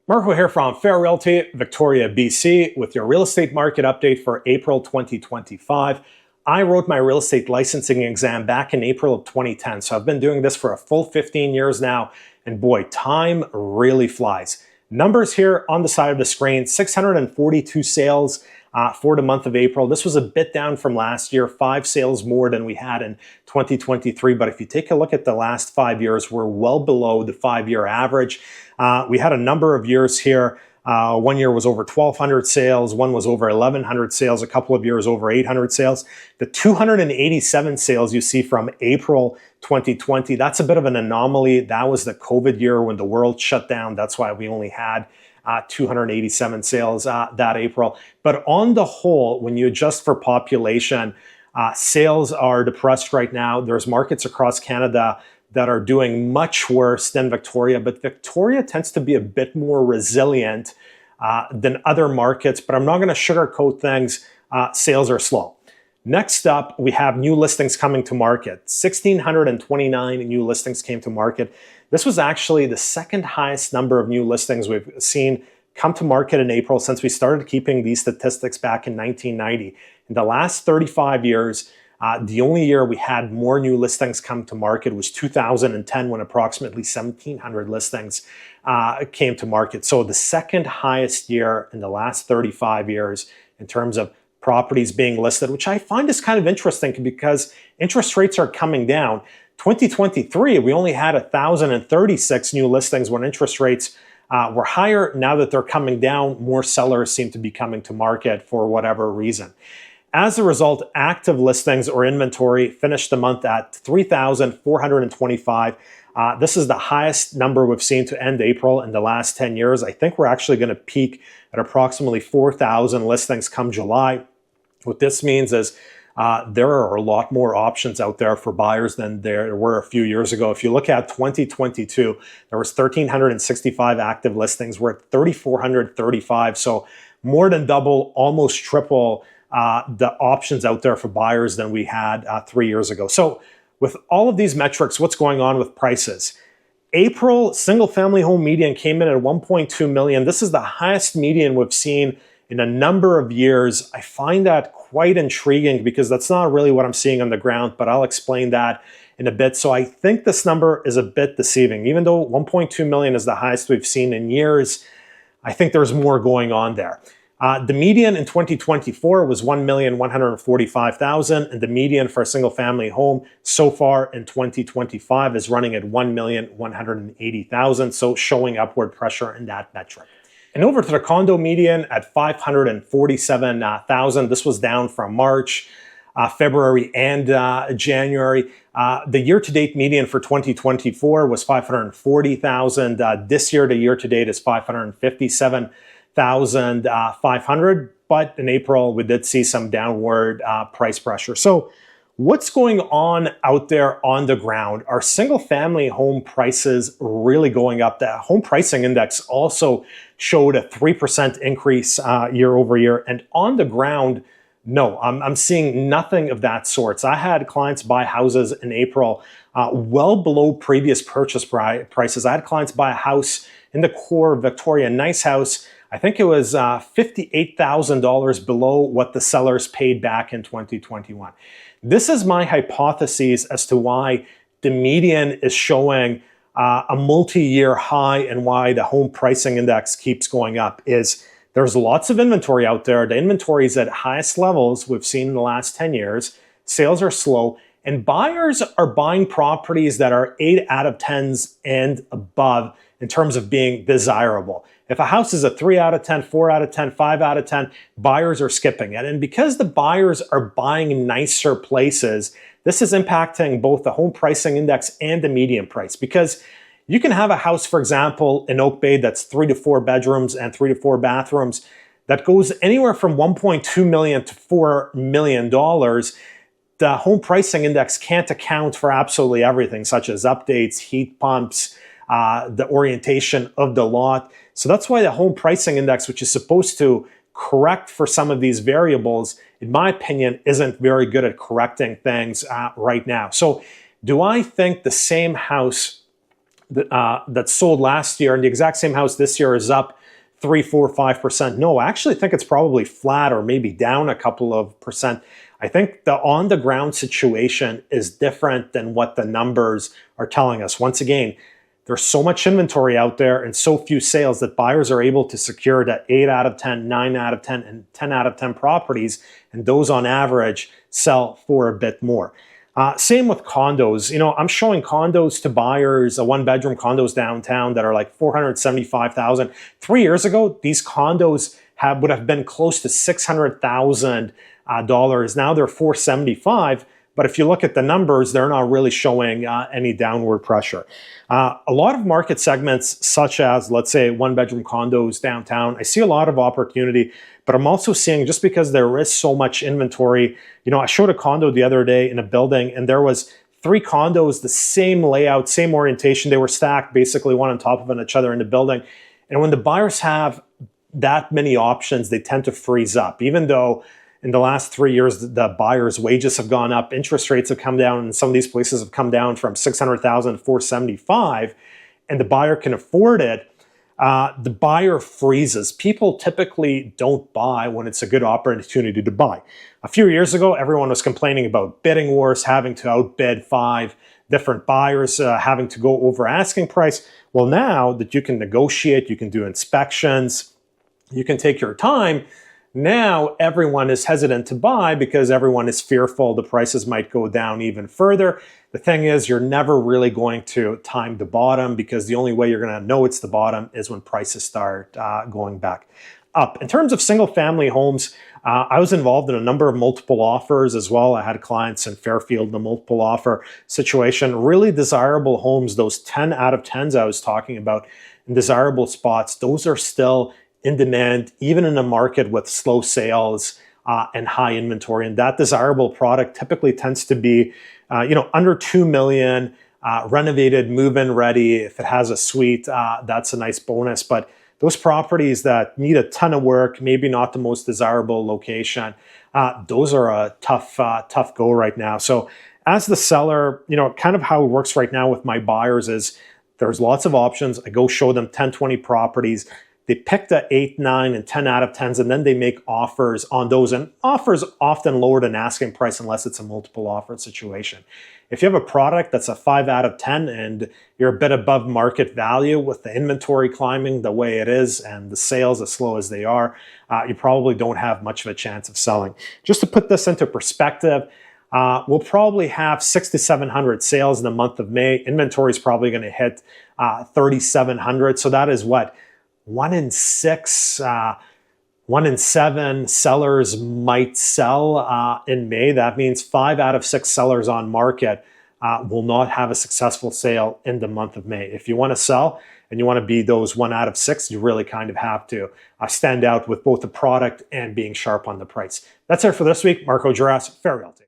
Marko here from Fair Realty, Victoria, BC, with your real estate market update for April 2025. I wrote my real estate licensing exam back in April of 2010, so I've been doing this for a full 15 years now, and boy, time really flies. Numbers here on the side of the screen: 642 sales for the month of April. This was a bit down from last year, 5 sales more than we had in 2023. But if you take a look at the last 5 years, we're well below the 5-year average. We had a number of years here. One year was over 1,200 sales, one was over 1,100 sales, a couple of years over 800 sales. The 287 sales you see from April 2020, that's a bit of an anomaly. That was the COVID year when the world shut down. That's why we only had 287 sales that April. But on the whole, when you adjust for population, sales are depressed right now. There's markets across Canada that are doing much worse than Victoria, but Victoria tends to be a bit more resilient than other markets, but I'm not gonna sugarcoat things. Sales are slow. Next up, we have new listings coming to market. 1,629 new listings came to market. This was actually the second highest number of new listings we've seen come to market in April since we started keeping these statistics back in 1990. In the last 35 years, the only year we had more new listings come to market was 2010, when approximately 1,700 listings came to market. So the second highest year in the last 35 years in terms of properties being listed, which I find is kind of interesting because interest rates are coming down. 2023, we only had 1,036 new listings when interest rates were higher. Now that they're coming down, more sellers seem to be coming to market for whatever reason. As a result, active listings or inventory finished the month at 3,425. This is the highest number we've seen to end April in the last 10 years. I think we're actually going to peak at approximately 4,000 listings come July. What this means is there are a lot more options out there for buyers than there were a few years ago. If you look at 2022, there was 1,365 active listings. We're at 3,435, so more than double, almost triple the options out there for buyers than we had 3 years ago. So with all of these metrics, what's going on with prices? April single family home median came in at 1.2 million. This is the highest median we've seen in a number of years. I find that quite intriguing because that's not really what I'm seeing on the ground, but I'll explain that in a bit. So I think this number is a bit deceiving. Even though 1.2 million is the highest we've seen in years, I think there's more going on there. The median in 2024 was 1,145,000, and the median for a single family home so far in 2025 is running at 1,180,000, so showing upward pressure in that metric. And over to the condo median at 547,000. This was down from March, February, and January. The year-to-date median for 2024 was 540,000. This year, the year-to-date is 557,500, but in April we did see some downward price pressure. So what's going on out there on the ground? Are single family home prices really going up? The home pricing index also showed a 3% increase year over year, and on the ground, no, I'm seeing nothing of that sort. I had clients buy houses in April well below previous purchase prices. I had clients buy a house in the core Victoria, nice house. I think it was $58,000 below what the sellers paid back in 2021. This is my hypothesis as to why the median is showing a multi-year high and why the home pricing index keeps going up. Is there's lots of inventory out there. The inventory is at highest levels we've seen in the last 10 years. Sales are slow, and buyers are buying properties that are 8 out of 10s and above in terms of being desirable. If a house is a 3 out of 10, 4 out of 10, 5 out of 10, buyers are skipping it. And because the buyers are buying nicer places, this is impacting both the home pricing index and the median price. Because you can have a house, for example, in Oak Bay that's 3 to 4 bedrooms and 3 to 4 bathrooms that goes anywhere from $1.2 million to $4 million. The home pricing index can't account for absolutely everything, such as updates, heat pumps, the orientation of the lot. So that's why the home pricing index, which is supposed to correct for some of these variables, in my opinion, isn't very good at correcting things right now. So do I think the same house that sold last year, and the exact same house this year is up 3, 4, 5%. No, I actually think it's probably flat or maybe down a couple of percent. I think the on-the-ground situation is different than what the numbers are telling us. Once again, there's so much inventory out there and so few sales that buyers are able to secure that 8 out of 10, 9 out of 10, and 10 out of 10 properties, and those on average sell for a bit more. Same with condos. You know, I'm showing condos to buyers, a one-bedroom condos downtown that are like $475,000. 3 years ago, these condos would have been close to $600,000. Now they're $475,000. But if you look at the numbers, they're not really showing any downward pressure. A lot of market segments, such as, let's say, one-bedroom condos downtown, I see a lot of opportunity, but I'm also seeing, just because there is so much inventory, you know, I showed a condo the other day in a building, and there was 3 condos, the same layout, same orientation. They were stacked basically one on top of each other in the building. And when the buyers have that many options, they tend to freeze up, even though in the last 3 years, the buyers' wages have gone up, interest rates have come down, and some of these places have come down from $600,000 to $475,000, and the buyer can afford it. The buyer freezes. People typically don't buy when it's a good opportunity to buy. A few years ago, everyone was complaining about bidding wars, having to outbid 5 different buyers, having to go over asking price. Well, now that you can negotiate, you can do inspections, you can take your time, now everyone is hesitant to buy because everyone is fearful the prices might go down even further. The thing is, you're never really going to time the bottom, because the only way you're going to know it's the bottom is when prices start going back up. In terms of single family homes, I was involved in a number of multiple offers as well. I had clients in Fairfield in the multiple offer situation. Really desirable homes, those 10 out of 10s I was talking about in desirable spots, those are still in demand, even in a market with slow sales and high inventory. And that desirable product typically tends to be, under $2 million, renovated, move-in ready. If it has a suite, that's a nice bonus. But those properties that need a ton of work, maybe not the most desirable location, those are a tough go right now. So as the seller, kind of how it works right now with my buyers is there's lots of options. I go show them 10, 20 properties. They pick the 8, 9, and 10 out of 10s, and then they make offers on those. And offers often lower than asking price unless it's a multiple offer situation. If you have a product that's a 5 out of 10 and you're a bit above market value with the inventory climbing the way it is and the sales as slow as they are, you probably don't have much of a chance of selling. Just to put this into perspective, we'll probably have 600 to 700 sales in the month of May. Inventory is probably going to hit 3,700. So that is what? 1 in 6, 1 in 7 sellers might sell in May. That means 5 out of 6 sellers on market will not have a successful sale in the month of May. If you want to sell and you want to be those 1 out of 6, you really kind of have to stand out with both the product and being sharp on the price. That's it for this week. Marko, Juras, Realty.